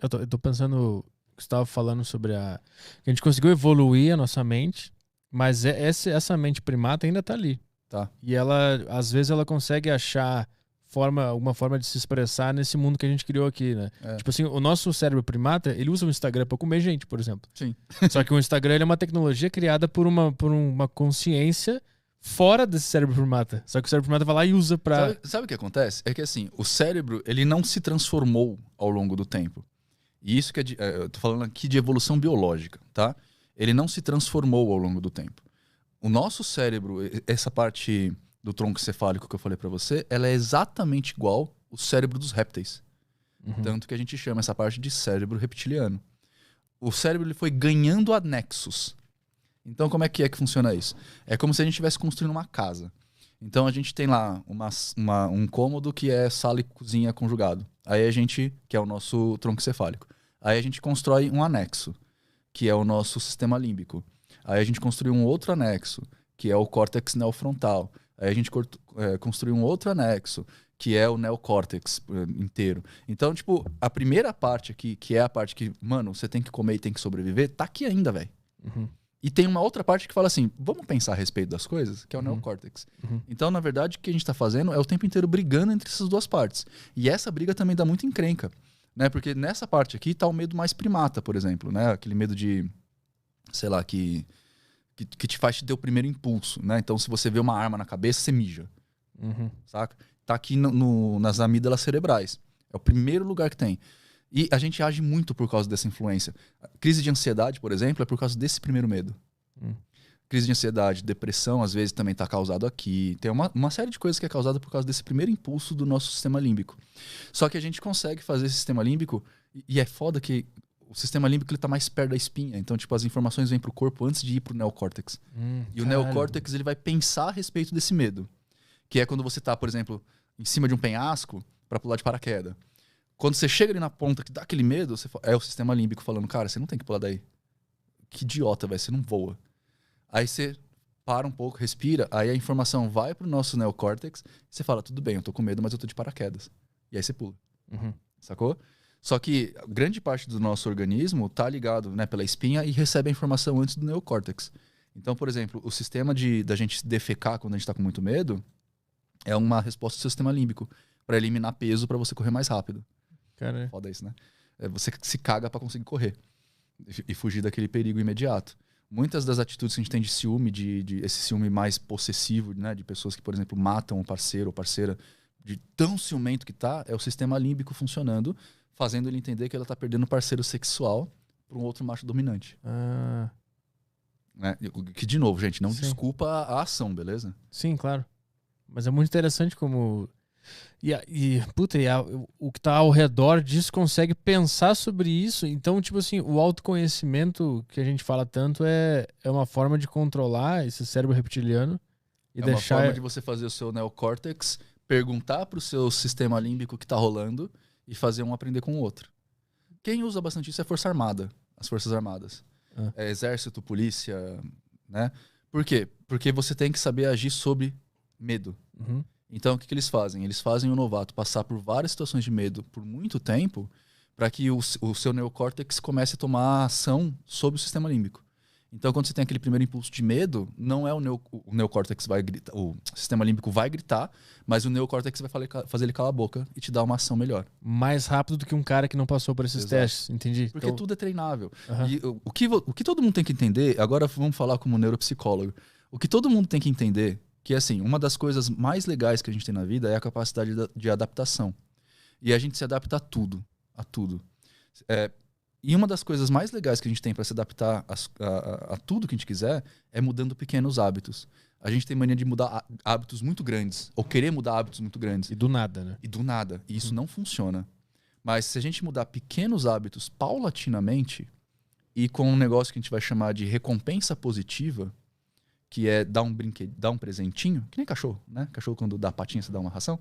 Eu tô pensando que você estava falando sobre que a gente conseguiu evoluir a nossa mente, mas essa mente primata ainda tá ali. Tá. E ela, às vezes, ela consegue achar alguma forma de se expressar nesse mundo que a gente criou aqui, né? É. Tipo assim, o nosso cérebro primata, ele usa o Instagram pra comer gente, por exemplo. Sim. Só que o Instagram ele é uma tecnologia criada por uma consciência fora desse cérebro primata. Só que o cérebro primata vai lá e usa pra... Sabe o que acontece? É que assim, o cérebro, ele não se transformou ao longo do tempo. E isso que eu tô falando aqui de evolução biológica, tá? Ele não se transformou ao longo do tempo. O nosso cérebro, essa parte do tronco cefálico que eu falei pra você, ela é exatamente igual ao cérebro dos répteis. Uhum. Tanto que a gente chama essa parte de cérebro reptiliano. O cérebro ele foi ganhando anexos. Então, como é que funciona isso? É como se a gente estivesse construindo uma casa. Então, a gente tem lá um cômodo que é sala e cozinha conjugado. Aí a gente, que é o nosso tronco cefálico. Aí a gente constrói um anexo, que é o nosso sistema límbico. Aí a gente construiu um outro anexo, que é o córtex neofrontal. Aí a gente construiu um outro anexo, que é o neocórtex inteiro. Então, tipo, a primeira parte aqui, que é a parte que, mano, você tem que comer e tem que sobreviver, tá aqui ainda, velho. Uhum. E tem uma outra parte que fala assim, vamos pensar a respeito das coisas, que é o neocórtex. Uhum. Então, na verdade, o que a gente tá fazendo é o tempo inteiro brigando entre essas duas partes. E essa briga também dá muito encrenca, né? Porque nessa parte aqui tá o medo mais primata, por exemplo, né? Aquele medo de, sei lá, que te faz te ter o primeiro impulso, né? Então, se você vê uma arma na cabeça, você mija, Uhum. saca? Tá aqui nas amígdalas cerebrais. É o primeiro lugar que tem. E a gente age muito por causa dessa influência. A crise de ansiedade, por exemplo, é por causa desse primeiro medo. Crise de ansiedade, depressão, às vezes também está causado aqui. Tem uma série de coisas que é causada por causa desse primeiro impulso do nosso sistema límbico. Só que a gente consegue fazer esse sistema límbico, e é foda que o sistema límbico está mais perto da espinha. Então, tipo, as informações vêm para o corpo antes de ir para o neocórtex. E o neocórtex ele vai pensar a respeito desse medo. Que é quando você está, por exemplo, em cima de um penhasco para pular de paraquedas. Quando você chega ali na ponta que dá aquele medo, é o sistema límbico falando, cara, você não tem que pular daí. Que idiota, velho, você não voa. Aí você para um pouco, respira, aí a informação vai pro nosso neocórtex, e você fala, tudo bem, eu tô com medo, mas eu tô de paraquedas. E aí você pula. Uhum. Sacou? Só que grande parte do nosso organismo tá ligado, né, pela espinha e recebe a informação antes do neocórtex. Então, por exemplo, o sistema da gente defecar quando a gente tá com muito medo é uma resposta do sistema límbico para eliminar peso para você correr mais rápido. Cara, Foda isso, né? Você se caga para conseguir correr e fugir daquele perigo imediato. Muitas das atitudes que a gente tem de ciúme, de esse ciúme mais possessivo, né, de pessoas que, por exemplo, matam um parceiro ou parceira, de tão ciumento que tá, é o sistema límbico funcionando, fazendo ele entender que ela tá perdendo um parceiro sexual para um outro macho dominante. Né? Que, de novo, gente, não Sim. desculpa a ação, beleza? Sim, claro. Mas é muito interessante como... o que tá ao redor disso consegue pensar sobre isso. Então, tipo assim, o autoconhecimento que a gente fala tanto é uma forma de controlar esse cérebro reptiliano e deixar... uma forma de você fazer o seu neocórtex perguntar pro seu sistema límbico o que tá rolando e fazer um aprender com o outro. Quem usa bastante isso é a Força Armada, as Forças Armadas. É exército, polícia, né? Por quê? Porque você tem que saber agir sob medo. Uhum. Então, o que eles fazem? Eles fazem o novato passar por várias situações de medo por muito tempo para que o seu neocórtex comece a tomar ação sobre o sistema límbico. Então, quando você tem aquele primeiro impulso de medo, não é o neocórtex vai gritar, o sistema límbico vai gritar, mas o neocórtex vai fazer ele calar a boca e te dar uma ação melhor. Mais rápido do que um cara que não passou por esses testes, entendi. Porque então... tudo é treinável. E o que todo mundo tem que entender, agora vamos falar como neuropsicólogo, o que todo mundo tem que entender, que assim, uma das coisas mais legais que a gente tem na vida é a capacidade de adaptação. E a gente se adapta a tudo. A tudo. E uma das coisas mais legais que a gente tem para se adaptar a tudo que a gente quiser é mudando pequenos hábitos. A gente tem mania de mudar hábitos muito grandes, ou querer mudar hábitos muito grandes. E do nada, né? E do nada. E isso não funciona. Mas se a gente mudar pequenos hábitos paulatinamente e com um negócio que a gente vai chamar de recompensa positiva, que é dar um brinquedo, dar um presentinho, que nem cachorro, né? Cachorro quando dá patinha, você dá uma ração.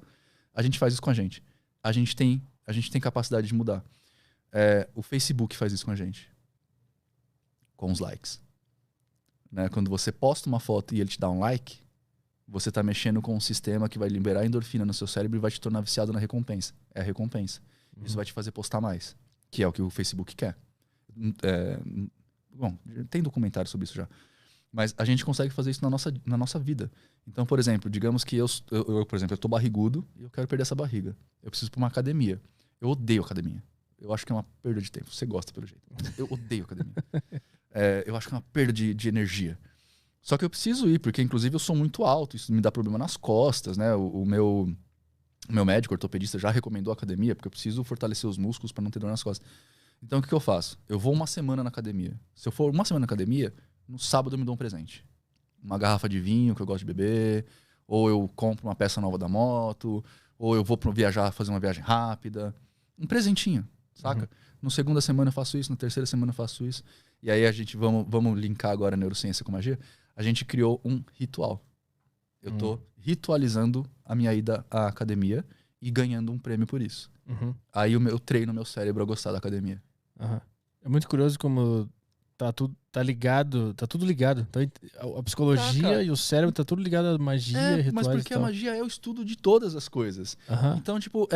A gente faz isso com a gente. A gente tem capacidade de mudar. O Facebook faz isso com a gente. Com os likes. Né? Quando você posta uma foto e ele te dá um like, você está mexendo com um sistema que vai liberar endorfina no seu cérebro e vai te tornar viciado na recompensa. É a recompensa. Isso vai te fazer postar mais. que é o que o Facebook quer. Bom, tem documentário sobre isso já. Mas a gente consegue fazer isso na nossa vida. Então, por exemplo, digamos que eu por exemplo, eu tô barrigudo e eu quero perder essa barriga. Eu preciso ir pra uma academia. Eu odeio academia. Eu acho que é uma perda de tempo. Você gosta, pelo jeito. Eu odeio academia. Eu acho que é uma perda de energia. Só que eu preciso ir, porque inclusive eu sou muito alto. Isso me dá problema nas costas, né? O meu médico ortopedista já recomendou a academia, porque eu preciso fortalecer os músculos para não ter dor nas costas. Então, o que eu faço? Eu vou uma semana na academia. Se eu for uma semana na academia, no sábado eu me dou um presente. Uma garrafa de vinho que eu gosto de beber, ou eu compro uma peça nova da moto, ou eu vou viajar, fazer uma viagem rápida. Um presentinho, saca? Uhum. No segunda semana eu faço isso, na terceira semana eu faço isso. E aí a gente, vamos linkar agora a neurociência com magia. A gente criou um ritual. Eu tô ritualizando a minha ida à academia e ganhando um prêmio por isso. Uhum. Aí eu treino meu cérebro a gostar da academia. Uhum. É muito curioso como tá tudo ligado. Então, a psicologia e o cérebro tá tudo ligado à magia e rituais. Mas porque a magia é o estudo de todas as coisas. Uhum. Então, tipo,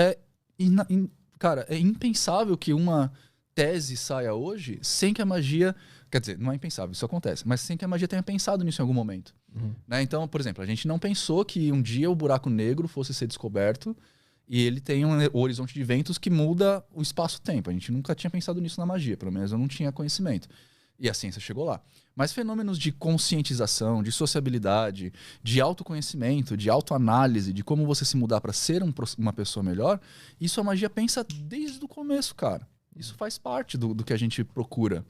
cara, é impensável que uma tese saia hoje sem que a magia... Quer dizer, não é impensável, isso acontece. Mas sem que a magia tenha pensado nisso em algum momento. Uhum. Né? Então, por exemplo, a gente não pensou que um dia o buraco negro fosse ser descoberto e ele tem um horizonte de ventos que muda o espaço-tempo. A gente nunca tinha pensado nisso na magia, pelo menos eu não tinha conhecimento. E a ciência chegou lá. Mas fenômenos de conscientização, de sociabilidade, de autoconhecimento, de autoanálise, de como você se mudar para ser uma pessoa melhor, isso a magia pensa desde o começo, cara. Isso faz parte do que a gente procura.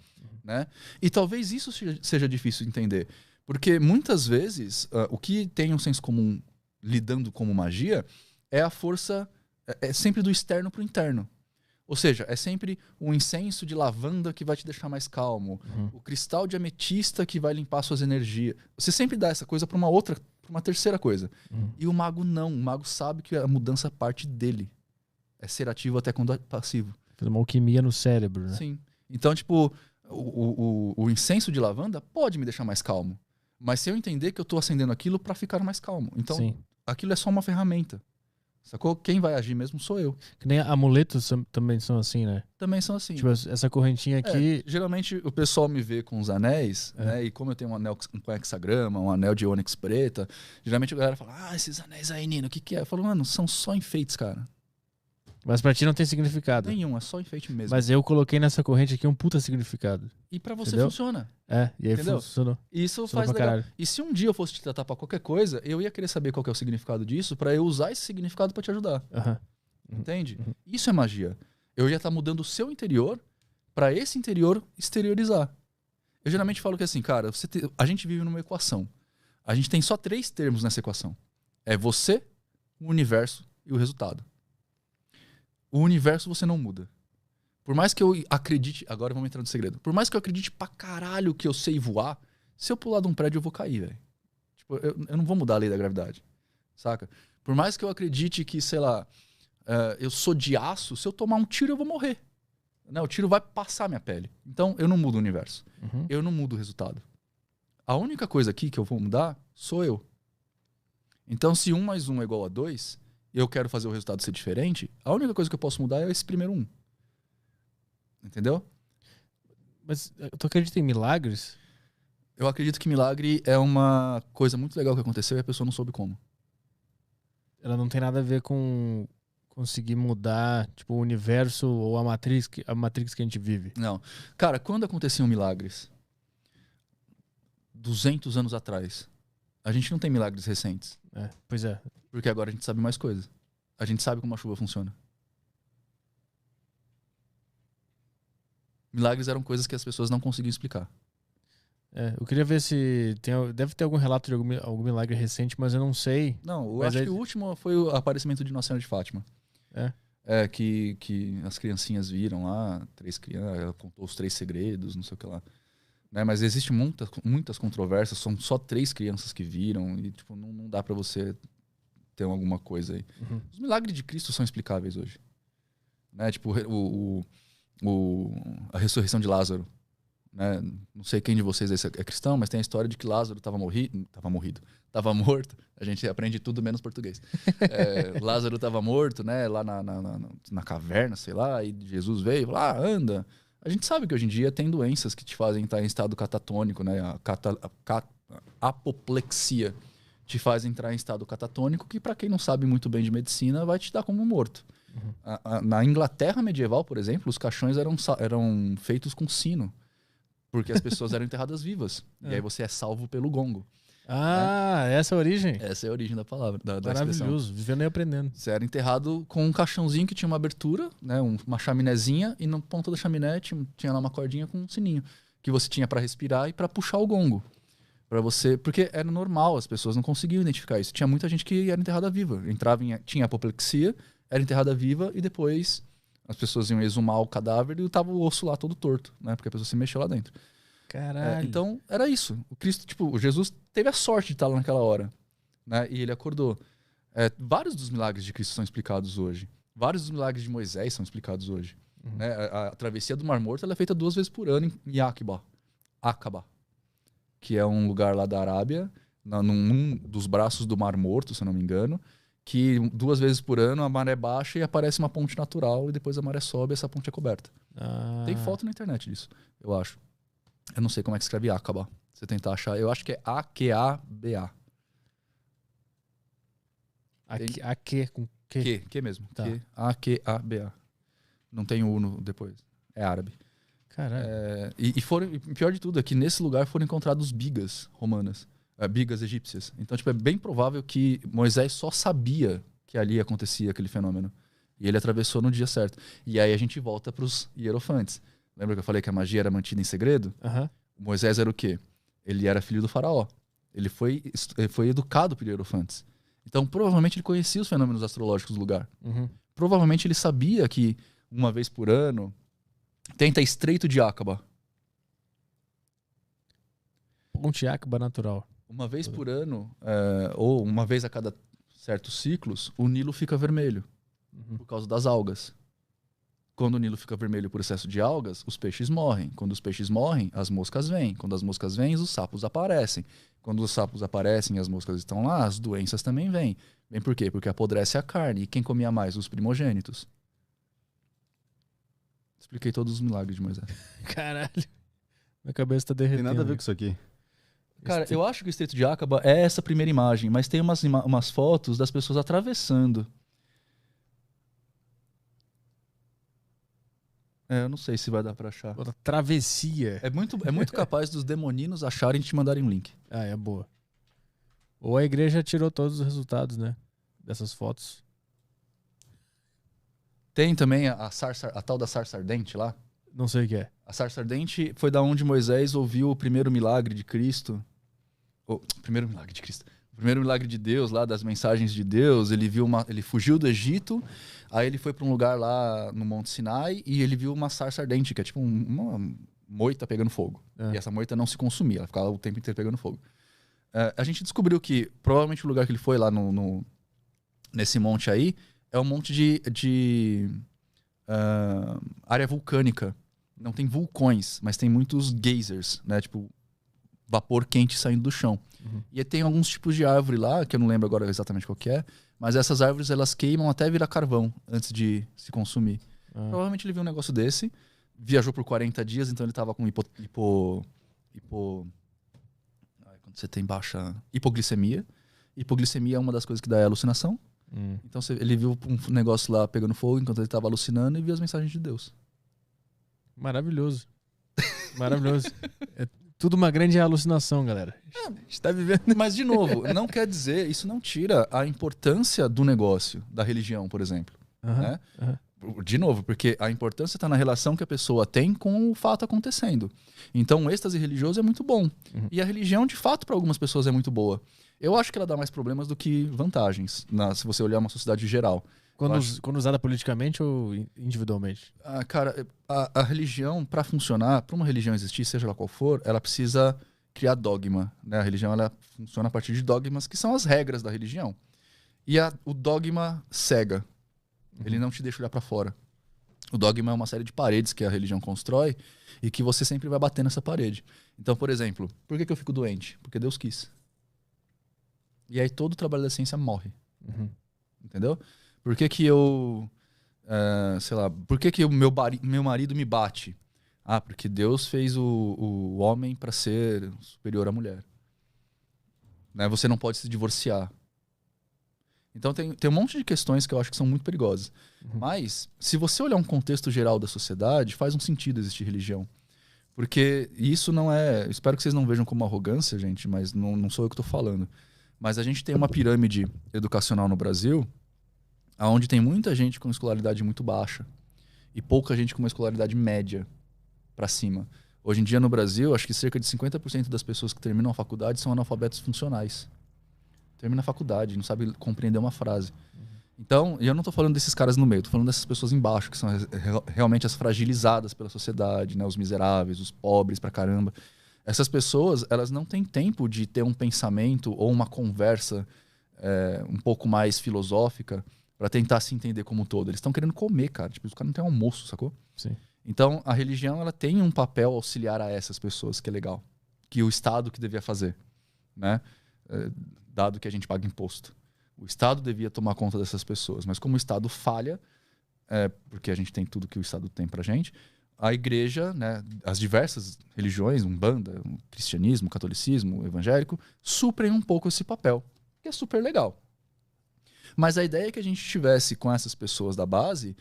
Né? E talvez isso seja difícil de entender. Porque muitas vezes o que tem um senso comum lidando como magia é a força, é sempre do externo para o interno. Ou seja, é sempre o incenso de lavanda que vai te deixar mais calmo, o cristal de ametista que vai limpar suas energias. Você sempre dá essa coisa para uma terceira coisa. E o mago não. O mago sabe que a mudança parte dele. É ser ativo até quando é passivo. Faz uma alquimia no cérebro, né? Sim. Então, tipo, o incenso de lavanda pode me deixar mais calmo. Mas se eu entender que eu estou acendendo aquilo para ficar mais calmo. Então, aquilo é só uma ferramenta. Sacou? Quem vai agir mesmo sou eu. Que nem amuletos também são assim, né? Também são assim. Tipo, essa correntinha aqui... geralmente o pessoal me vê com os anéis, né? E como eu tenho um anel com hexagrama, um anel de ônix preta, geralmente a galera fala, esses anéis aí, Nino, o que é? Eu falo, mano, são só enfeites, cara. Mas pra ti não tem significado. Nenhum, é só enfeite mesmo. Mas eu coloquei nessa corrente aqui um puta significado. E pra você funciona. E aí funcionou. Isso faz legal. Caralho. E se um dia eu fosse te tratar pra qualquer coisa, eu ia querer saber qual que é o significado disso pra eu usar esse significado pra te ajudar. Entende? Isso é magia. Eu ia estar mudando o seu interior pra esse interior exteriorizar. Eu geralmente falo que assim, cara, a gente vive numa equação. A gente tem só 3 termos nessa equação. É você, o universo e o resultado. O universo você não muda. Por mais que eu acredite... Agora vamos entrar no segredo. Por mais que eu acredite pra caralho que eu sei voar, se eu pular de um prédio eu vou cair, velho. Tipo, eu não vou mudar a lei da gravidade. Saca? Por mais que eu acredite que, sei lá, eu sou de aço, se eu tomar um tiro eu vou morrer. Né? O tiro vai passar minha pele. Então eu não mudo o universo. Eu não mudo o resultado. A única coisa aqui que eu vou mudar sou eu. Então se 1 mais 1 é igual a 2... e eu quero fazer o resultado ser diferente, a única coisa que eu posso mudar é esse primeiro 1. Entendeu? Mas tu acredita em milagres? Eu acredito que milagre é uma coisa muito legal que aconteceu e a pessoa não soube como. Ela não tem nada a ver com conseguir mudar, tipo, o universo ou a Matrix que a gente vive. Não. Cara, quando aconteciam milagres? 200 anos atrás. A gente não tem milagres recentes. Pois é. Porque agora a gente sabe mais coisas. A gente sabe como a chuva funciona. Milagres eram coisas que as pessoas não conseguiam explicar. Eu queria ver se deve ter algum relato de algum milagre recente, mas eu não sei. Não, eu acho que o último foi o aparecimento de Nossa Senhora de Fátima. Que as criancinhas viram lá, 3 crianças, ela contou os 3 segredos, não sei o que lá. Né? Mas existem muitas controvérsias, são só 3 crianças que viram e tipo, não dá pra você ter alguma coisa aí. Os milagres de Cristo são explicáveis hoje. Né? Tipo, a ressurreição de Lázaro. né? Não sei quem de vocês é cristão, mas tem a história de que Lázaro estava morto. A gente aprende tudo menos português. Lázaro estava morto, né? Lá na caverna, sei lá, e Jesus veio lá, anda. A gente sabe que hoje em dia tem doenças que te fazem estar em estado catatônico, né? A apoplexia te faz entrar em estado catatônico, que para quem não sabe muito bem de medicina, vai te dar como morto. Na Inglaterra medieval, por exemplo, os caixões eram feitos com sino, porque as pessoas eram enterradas vivas. E aí você é salvo pelo gongo. Essa é a origem? Essa é a origem da palavra, da Maravilhoso, expressão. Vivendo e aprendendo. Você era enterrado com um caixãozinho que tinha uma abertura, né, uma chaminézinha, e na ponta da chaminé tinha lá uma cordinha com um sininho, que você tinha para respirar e para puxar o gongo. Porque era normal, as pessoas não conseguiam identificar isso. Tinha muita gente que era enterrada viva. Tinha apoplexia, era enterrada viva, e depois as pessoas iam exumar o cadáver e tava o osso lá todo torto, né? Porque a pessoa se mexeu lá dentro. Caralho. Então, era isso. O Jesus teve a sorte de estar lá naquela hora, né? E ele acordou. Vários dos milagres de Cristo são explicados hoje. Vários dos milagres de Moisés são explicados hoje. Né? A travessia do Mar Morto ela é feita 2 vezes por ano em Aqaba, que é um lugar lá da Arábia, num dos braços do Mar Morto, se eu não me engano, que 2 vezes por ano a maré baixa e aparece uma ponte natural, e depois a maré sobe e essa ponte é coberta. Tem foto na internet disso, eu acho. Eu não sei como é que escreve Aqaba. Você tentar achar, eu acho que é A-Q-A-B-A. Com Q? Que mesmo. Tá. A-Q-A-B-A. Não tem U depois. É árabe. Caralho. E pior de tudo é que nesse lugar foram encontrados bigas romanas, bigas egípcias. Então, é bem provável que Moisés só sabia que ali acontecia aquele fenômeno. E ele atravessou no dia certo. E aí a gente volta para os hierofantes. Lembra que eu falei que a magia era mantida em segredo? Moisés era o quê? Ele era filho do faraó. Ele foi educado por hierofantes. Então, provavelmente ele conhecia os fenômenos astrológicos do lugar. Provavelmente ele sabia que uma vez por ano tenta Estreito de Aqaba. Ponte Aqaba natural. Uma vez por ano, ou uma vez a cada certos ciclos, o Nilo fica vermelho por causa das algas. Quando o Nilo fica vermelho por excesso de algas, os peixes morrem. Quando os peixes morrem, as moscas vêm. Quando as moscas vêm, os sapos aparecem. Quando os sapos aparecem e as moscas estão lá, as doenças também vêm. Vem por quê? Porque apodrece a carne. E quem comia mais? Os primogênitos. Expliquei todos os milagres de Moisés. Caralho. Minha cabeça tá derretendo. Tem nada a ver com isso aqui. Cara, eu acho que o Estreito de Aqaba é essa primeira imagem, mas tem umas fotos das pessoas atravessando. Eu não sei se vai dar pra achar. Travessia. É muito capaz dos demoninos acharem e te mandarem um link. É boa. Ou a igreja tirou todos os resultados, né? Dessas fotos. Tem também a tal da sarça ardente lá. Não sei o que é. A sarça ardente foi da onde Moisés ouviu o primeiro milagre de Cristo. O primeiro milagre de Deus lá, das mensagens de Deus. Ele fugiu do Egito, aí ele foi para um lugar lá no Monte Sinai e ele viu uma sarça ardente, que é tipo uma moita pegando fogo. E essa moita não se consumia, ela ficava o tempo inteiro pegando fogo. A gente descobriu que provavelmente o lugar que ele foi lá nesse monte aí é um monte de área vulcânica. Não tem vulcões, mas tem muitos geysers, né? Tipo, vapor quente saindo do chão. E tem alguns tipos de árvore lá, que eu não lembro agora exatamente qual que é, mas essas árvores elas queimam até virar carvão antes de se consumir. Provavelmente ele viu um negócio desse, viajou por 40 dias, então ele tava com quando você tem baixa hipoglicemia. Hipoglicemia é uma das coisas que dá alucinação. Então ele viu um negócio lá pegando fogo enquanto ele tava alucinando e viu as mensagens de Deus. Maravilhoso. Maravilhoso. É tudo uma grande alucinação, galera. A gente tá vivendo. Mas, de novo, não quer dizer, isso não tira a importância do negócio, da religião, por exemplo. Né? De novo, porque a importância está na relação que a pessoa tem com o fato acontecendo. Então, o êxtase religioso é muito bom. E a religião, de fato, para algumas pessoas é muito boa. Eu acho que ela dá mais problemas do que vantagens, se você olhar uma sociedade geral. Quando usada politicamente ou individualmente? Cara, a religião, para funcionar, para uma religião existir, seja lá qual for, ela precisa criar dogma. Né? A religião ela funciona a partir de dogmas, que são as regras da religião. E o dogma cega. Ele não te deixa olhar para fora. O dogma é uma série de paredes que a religião constrói e que você sempre vai bater nessa parede. Então, por exemplo, por que eu fico doente? Porque Deus quis. E aí todo o trabalho da ciência morre. Uhum. Entendeu? Por que eu... sei lá, por que o meu marido me bate? Ah, porque Deus fez o homem para ser superior à mulher. Né? Você não pode se divorciar. Então tem um monte de questões que eu acho que são muito perigosas. Uhum. Mas, se você olhar um contexto geral da sociedade, faz um sentido existir religião. Porque isso não é... Espero que vocês não vejam como arrogância, gente, mas não sou eu que estou falando. Mas a gente tem uma pirâmide educacional no Brasil onde tem muita gente com escolaridade muito baixa e pouca gente com uma escolaridade média para cima. Hoje em dia no Brasil, acho que cerca de 50% das pessoas que terminam a faculdade são analfabetos funcionais. Termina a faculdade, não sabe compreender uma frase. Então, e eu não estou falando desses caras no meio, estou falando dessas pessoas embaixo, que são realmente as fragilizadas pela sociedade, né? Os miseráveis, os pobres pra caramba. Essas pessoas, elas não têm tempo de ter um pensamento ou uma conversa um pouco mais filosófica para tentar se entender como um todo. Eles estão querendo comer, cara. Tipo, os caras não têm almoço, sacou? Sim. Então, a religião, ela tem um papel auxiliar a essas pessoas, que é legal. Que o Estado que devia fazer, né? Dado que a gente paga imposto. O Estado devia tomar conta dessas pessoas. Mas como o Estado falha, porque a gente tem tudo que o Estado tem pra gente, a igreja, né, as diversas religiões, Umbanda, o cristianismo, o catolicismo, o evangélico, suprem um pouco esse papel, que é super legal. Mas a ideia é que a gente tivesse com essas pessoas da base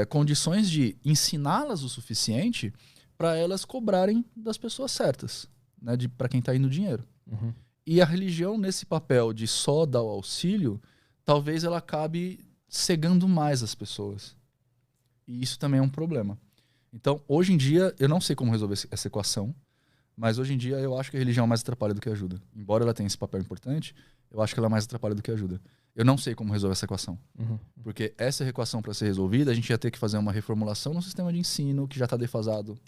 condições de ensiná-las o suficiente para elas cobrarem das pessoas certas, né, para quem está indo dinheiro. Uhum. E a religião, nesse papel de só dar o auxílio, talvez ela acabe cegando mais as pessoas. E isso também é um problema. Então, hoje em dia, eu não sei como resolver essa equação, mas hoje em dia eu acho que a religião mais atrapalha do que ajuda. Embora ela tenha esse papel importante, eu acho que ela mais atrapalha do que ajuda. Eu não sei como resolver essa equação. Uhum. Porque essa equação, para ser resolvida, a gente ia ter que fazer uma reformulação no sistema de ensino que já está defasado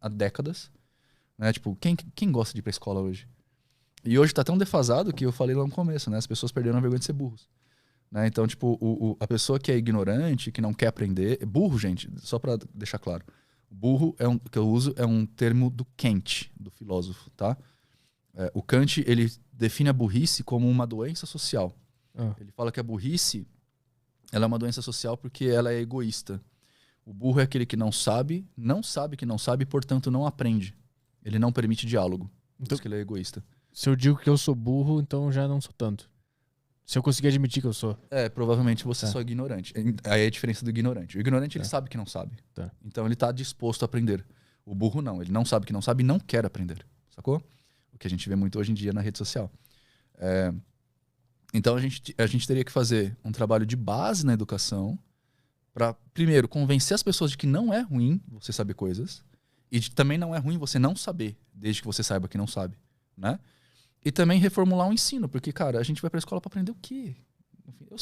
há décadas. Né? Tipo, quem gosta de ir para a escola hoje? E hoje está tão defasado que eu falei lá no começo, né? As pessoas perderam a vergonha de ser burros. Né? Então, tipo, a pessoa que é ignorante, que não quer aprender... Burro, gente, só para deixar claro. Burro, que eu uso, é um termo do Kant, do filósofo, tá? O Kant, ele define a burrice como uma doença social. Ele fala que a burrice, ela é uma doença social porque ela é egoísta. O burro é aquele que não sabe que não sabe, portanto não aprende. Ele não permite diálogo. Então, por isso que ele é egoísta. Se eu digo que eu sou burro, então já não sou tanto. Se eu conseguir admitir que eu sou. Provavelmente você só é ignorante. Aí é a diferença do ignorante. O ignorante, ele sabe que não sabe. Tá. Então ele está disposto a aprender. O burro não. Ele não sabe que não sabe e não quer aprender. Sacou? O que a gente vê muito hoje em dia na rede social. Então a gente teria que fazer um trabalho de base na educação para, primeiro, convencer as pessoas de que não é ruim você saber coisas e também não é ruim você não saber, desde que você saiba que não sabe, né? E também reformular o ensino, porque, cara, a gente vai pra escola pra aprender o quê?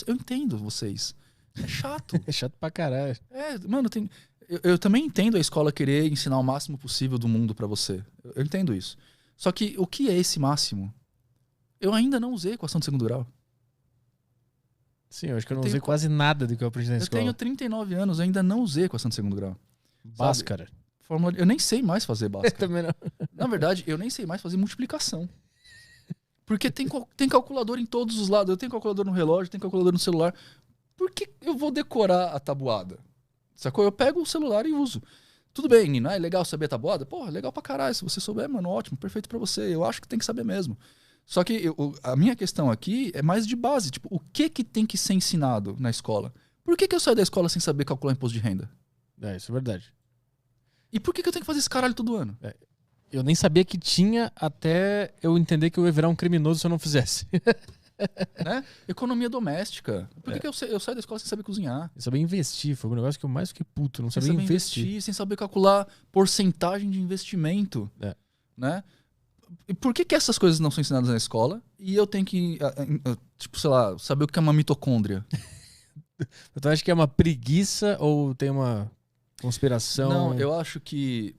Eu entendo vocês. É chato. É chato pra caralho. Mano, eu também entendo a escola querer ensinar o máximo possível do mundo pra você. Eu entendo isso. Só que o que é esse máximo? Eu ainda não usei equação de segundo grau. Sim, eu acho que eu não usei quase nada do que eu aprendi na escola. Eu tenho 39 anos, ainda não usei equação de segundo grau. Bhaskara. Eu nem sei mais fazer Bhaskara. Eu também não. Na verdade, eu nem sei mais fazer multiplicação. Porque tem calculador em todos os lados. Eu tenho calculador no relógio, tenho calculador no celular. Por que eu vou decorar a tabuada? Sacou? Eu pego o celular e uso. Tudo bem, Nino, é legal saber a tabuada? Porra, legal pra caralho. Se você souber, mano, ótimo, perfeito pra você. Eu acho que tem que saber mesmo. Só que a minha questão aqui é mais de base. Tipo, o que tem que ser ensinado na escola? Por que eu saio da escola sem saber calcular imposto de renda? Isso é verdade. E por que eu tenho que fazer esse caralho todo ano? Eu nem sabia que tinha até eu entender que eu ia virar um criminoso se eu não fizesse. Né? Economia doméstica. Por que eu saio da escola sem saber cozinhar? Eu sabia investir, foi um negócio que eu mais fiquei puto. Não sabia investir. Sem saber calcular porcentagem de investimento. Né? E por que essas coisas não são ensinadas na escola? E eu tenho que, tipo, sei lá, saber o que é uma mitocôndria? Então acho que é uma preguiça ou tem uma conspiração? Não, eu acho que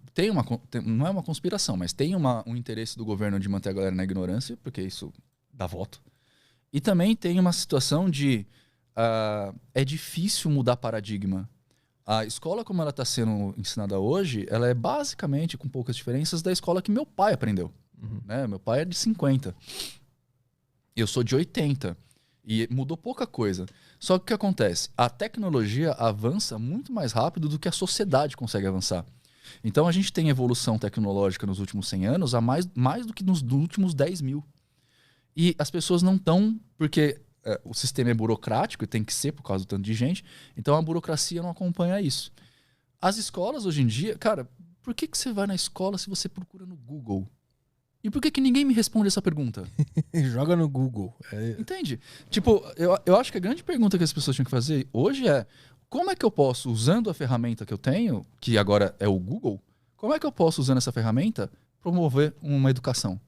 não é uma conspiração, mas tem um interesse do governo de manter a galera na ignorância, porque isso dá voto. E também tem uma situação de é difícil mudar paradigma. A escola como ela está sendo ensinada hoje, ela é basicamente, com poucas diferenças, da escola que meu pai aprendeu. Né? Meu pai é de 50. Eu sou de 80. E mudou pouca coisa. Só que o que acontece? A tecnologia avança muito mais rápido do que a sociedade consegue avançar. Então a gente tem evolução tecnológica nos últimos 100 anos a mais do que nos últimos 10 mil. E as pessoas não estão, porque o sistema é burocrático e tem que ser por causa do tanto de gente, então a burocracia não acompanha isso. As escolas hoje em dia, cara, por que você vai na escola se você procura no Google? E por que ninguém me responde essa pergunta? Joga no Google. Entende? Tipo, eu acho que a grande pergunta que as pessoas tinham que fazer hoje é: como é que eu posso, usando a ferramenta que eu tenho, que agora é o Google, como é que eu posso, usando essa ferramenta, promover uma educação?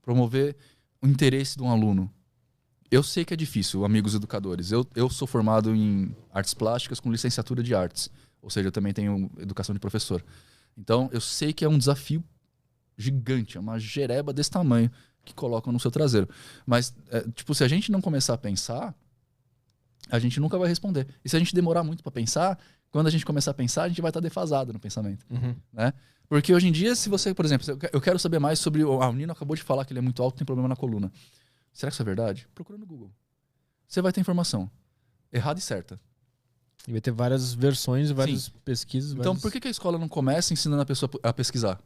Promover o interesse de um aluno? Eu sei que é difícil, amigos educadores. Eu sou formado em artes plásticas com licenciatura de artes. Ou seja, eu também tenho educação de professor. Então, eu sei que é um desafio gigante, é uma jereba desse tamanho que colocam no seu traseiro. Mas, tipo, se a gente não começar a pensar, a gente nunca vai responder. E se a gente demorar muito para pensar, quando a gente começar a pensar, a gente vai estar defasado no pensamento. Né? Porque hoje em dia, se você, por exemplo, eu quero saber mais sobre... o Nino acabou de falar que ele é muito alto, tem problema na coluna. Será que isso é verdade? Procura no Google. Você vai ter informação errada e certa. E vai ter várias versões, várias pesquisas. Então, por que a escola não começa ensinando a pessoa a pesquisar?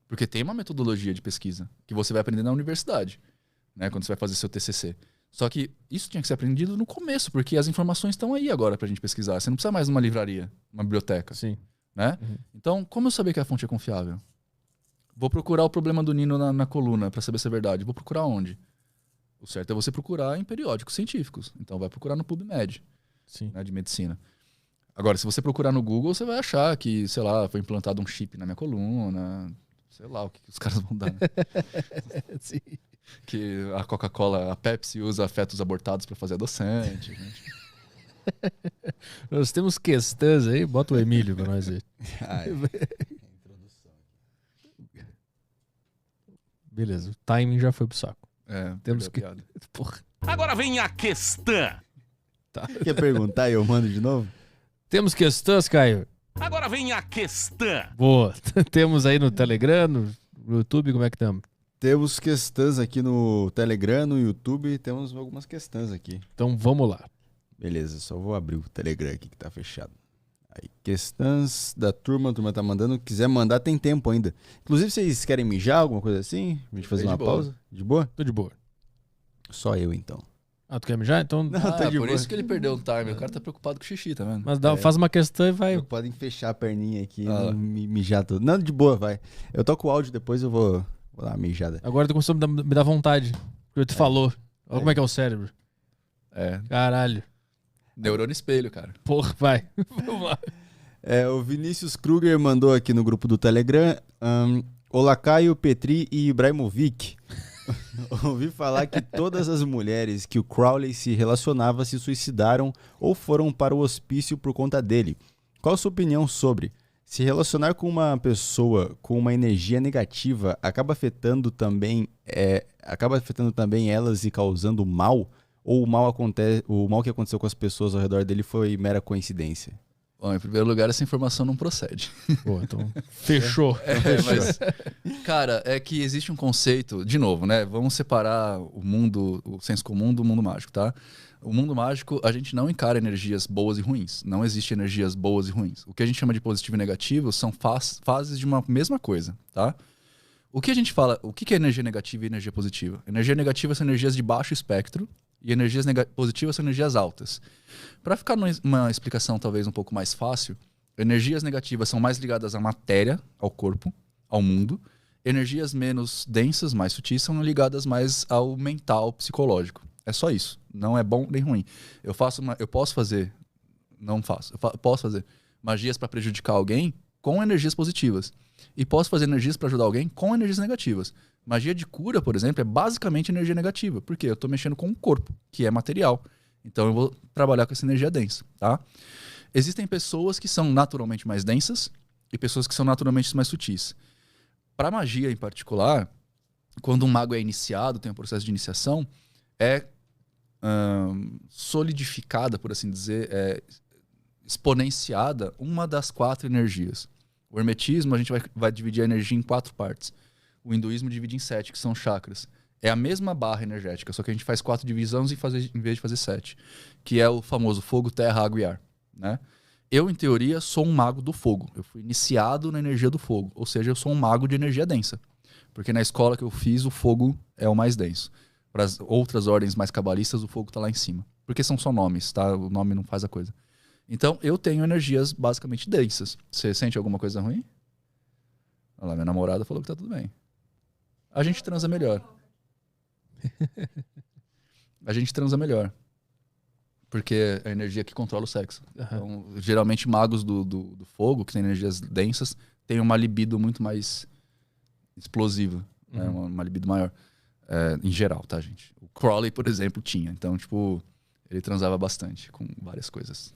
Porque tem uma metodologia de pesquisa que você vai aprender na universidade, né, quando você vai fazer seu TCC. Só que isso tinha que ser aprendido no começo, porque as informações estão aí agora pra gente pesquisar. Você não precisa mais de uma livraria, uma biblioteca. Sim. Né? Então, como eu saber que a fonte é confiável? Vou procurar o problema do Nino na coluna para saber se é verdade. Vou procurar onde? O certo é você procurar em periódicos científicos. Então, vai procurar no PubMed, né, de medicina. Agora, se você procurar no Google, você vai achar que, sei lá, foi implantado um chip na minha coluna. Sei lá o que os caras vão dar. Né? Sim. Que a Coca-Cola, a Pepsi usa fetos abortados para fazer adoçante. Né? Nós temos questões aí. Bota o Emílio para nós ver. Beleza, o timing já foi pro saco. Temos que... Porra. Agora vem a questão. Tá. Quer perguntar e eu mando de novo? Temos questões, Caio? Agora vem a questão. Boa. Temos aí no Telegram, no YouTube, como é que estamos? Temos questões aqui no Telegram, no YouTube, temos algumas questões aqui. Então vamos lá. Beleza, só vou abrir o Telegram aqui que tá fechado. Aí, questões da turma, a turma tá mandando. Quiser mandar, tem tempo ainda. Inclusive, vocês querem mijar, alguma coisa assim? A gente fazer uma pausa? De boa? Tô de boa. Só eu, então. Ah, tu quer mijar? Então... Não, tá de por boa. isso que ele perdeu o time. O cara tá preocupado com o xixi, tá vendo? Mas faz uma questão e vai... Podem fechar a perninha aqui e não mijar tudo. Não, de boa, vai. Eu toco o áudio, depois eu vou dar uma mijada. Agora tu começou a me dar vontade. Porque tu falou. Olha como é que é o cérebro. Caralho. Neurônio espelho, cara. Porra, vai. Vamos lá. O Vinícius Kruger mandou aqui no grupo do Telegram. Olacaio, Petri e Ibrahimovic. Ouvi falar que todas as mulheres que o Crowley se relacionava se suicidaram ou foram para o hospício por conta dele. Qual a sua opinião sobre? Se relacionar com uma pessoa com uma energia negativa acaba afetando também elas e causando mal? Ou o mal que aconteceu com as pessoas ao redor dele foi mera coincidência? Bom, em primeiro lugar, essa informação não procede. Pô, então fechou. Mas, cara, é que existe um conceito, de novo, né? Vamos separar o mundo, o senso comum do mundo mágico, tá? O mundo mágico, a gente não encara energias boas e ruins. Não existe energias boas e ruins. O que a gente chama de positivo e negativo são fases de uma mesma coisa, tá? O que a gente fala, o que é energia negativa e energia positiva? Energia negativa são energias de baixo espectro e energias positivas são energias altas. Para ficar numa explicação talvez um pouco mais fácil, energias negativas são mais ligadas à matéria, ao corpo, ao mundo. Energias menos densas, mais sutis, são ligadas mais ao mental, psicológico. É só isso. Não é bom nem ruim. Eu posso fazer magias para prejudicar alguém com energias positivas. E posso fazer energias para ajudar alguém com energias negativas. Magia de cura, por exemplo, é basicamente energia negativa. Por quê? Eu estou mexendo com o corpo, que é material. Então eu vou trabalhar com essa energia densa, tá? Existem pessoas que são naturalmente mais densas e pessoas que são naturalmente mais sutis. Para magia em particular, quando um mago é iniciado, tem um processo de iniciação, é solidificada, por assim dizer, exponenciada uma das 4 energias. O hermetismo, a gente vai dividir a energia em 4 partes. O hinduísmo divide em 7, que são chakras. É a mesma barra energética, só que a gente faz 4 divisões em vez de fazer 7. Que é o famoso fogo, terra, água e ar. Né? Eu, em teoria, sou um mago do fogo. Eu fui iniciado na energia do fogo. Ou seja, eu sou um mago de energia densa. Porque na escola que eu fiz, o fogo é o mais denso. Para as outras ordens mais cabalistas, o fogo está lá em cima. Porque são só nomes, tá? O nome não faz a coisa. Então, eu tenho energias basicamente densas. Você sente alguma coisa ruim? Olha lá, minha namorada falou que tá tudo bem. A gente transa melhor. A gente transa melhor. Porque é a energia que controla o sexo. Então, geralmente, magos do fogo, que têm energias densas, têm uma libido muito mais explosiva. Né? Uma libido maior. Em geral, tá, gente? O Crowley, por exemplo, tinha. Então, tipo, ele transava bastante com várias coisas.